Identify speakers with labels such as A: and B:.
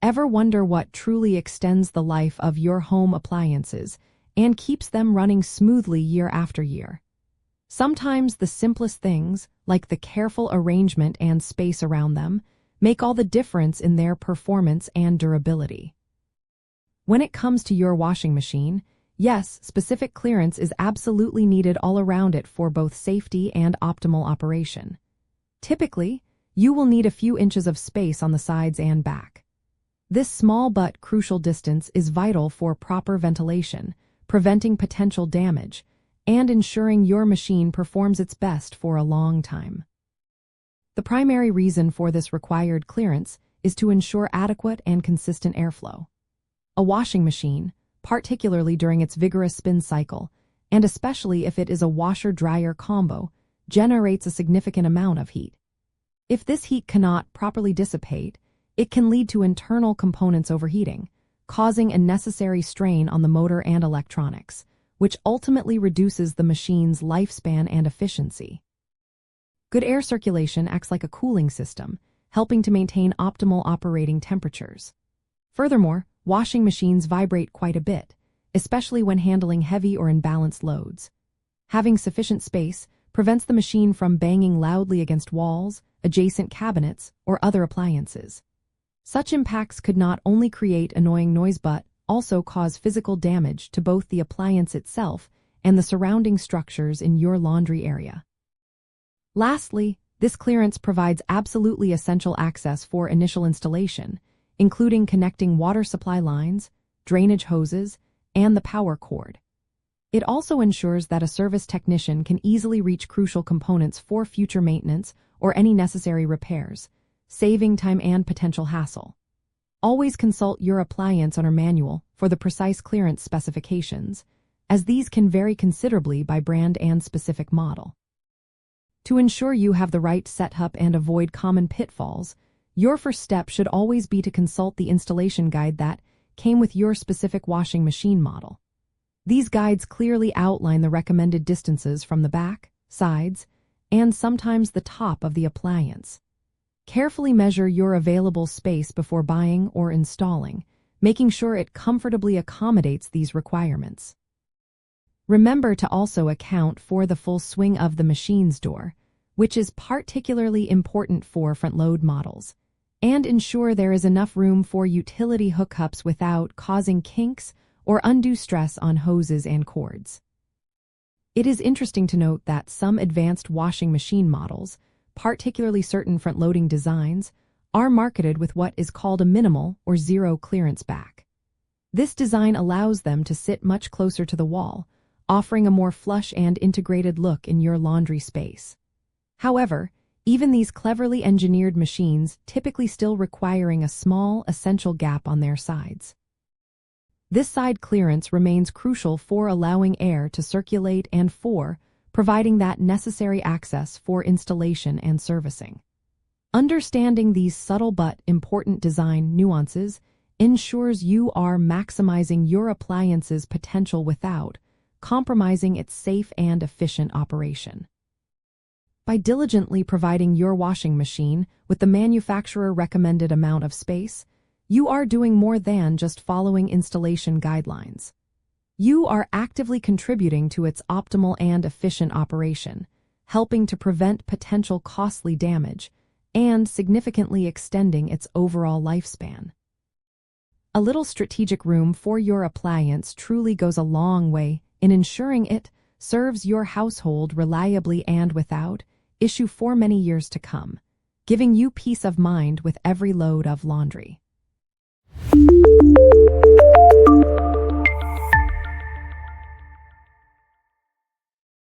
A: Ever wonder what truly extends the life of your home appliances and keeps them running smoothly year after year? Sometimes the simplest things, like the careful arrangement and space around them, make all the difference in their performance and durability. When it comes to your washing machine, yes, specific clearance is absolutely needed all around it for both safety and optimal operation. Typically, you will need a few inches of space on the sides and back. This small but crucial distance is vital for proper ventilation, preventing potential damage, and ensuring your machine performs its best for a long time. The primary reason for this required clearance is to ensure adequate and consistent airflow. A washing machine, particularly during its vigorous spin cycle, and especially if it is a washer-dryer combo, generates a significant amount of heat. If this heat cannot properly dissipate, it can lead to internal components overheating, causing unnecessary strain on the motor and electronics, which ultimately reduces the machine's lifespan and efficiency. Good air circulation acts like a cooling system, helping to maintain optimal operating temperatures. Furthermore, washing machines vibrate quite a bit, especially when handling heavy or imbalanced loads. Having sufficient space prevents the machine from banging loudly against walls, adjacent cabinets, or other appliances. Such impacts could not only create annoying noise but also cause physical damage to both the appliance itself and the surrounding structures in your laundry area. Lastly, this clearance provides absolutely essential access for initial installation, including connecting water supply lines, drainage hoses, and the power cord. It also ensures that a service technician can easily reach crucial components for future maintenance or any necessary repairs, saving time and potential hassle. Always consult your appliance owner manual for the precise clearance specifications, as these can vary considerably by brand and specific model. To ensure you have the right setup and avoid common pitfalls, your first step should always be to consult the installation guide that came with your specific washing machine model. These guides clearly outline the recommended distances from the back, sides, and sometimes the top of the appliance. Carefully measure your available space before buying or installing, making sure it comfortably accommodates these requirements. Remember to also account for the full swing of the machine's door, which is particularly important for front-load models, and ensure there is enough room for utility hookups without causing kinks or undue stress on hoses and cords. It is interesting to note that some advanced washing machine models, particularly certain front-loading designs, are marketed with what is called a minimal or zero clearance back. This design allows them to sit much closer to the wall, offering a more flush and integrated look in your laundry space. However, even these cleverly engineered machines typically still requiring a small, essential gap on their sides. This side clearance remains crucial for allowing air to circulate and for providing that necessary access for installation and servicing. Understanding these subtle but important design nuances ensures you are maximizing your appliance's potential without compromising its safe and efficient operation. By diligently providing your washing machine with the manufacturer-recommended amount of space, you are doing more than just following installation guidelines. You are actively contributing to its optimal and efficient operation, helping to prevent potential costly damage and significantly extending its overall lifespan. A little strategic room for your appliance truly goes a long way in ensuring it serves your household reliably and without issue for many years to come, giving you peace of mind with every load of laundry.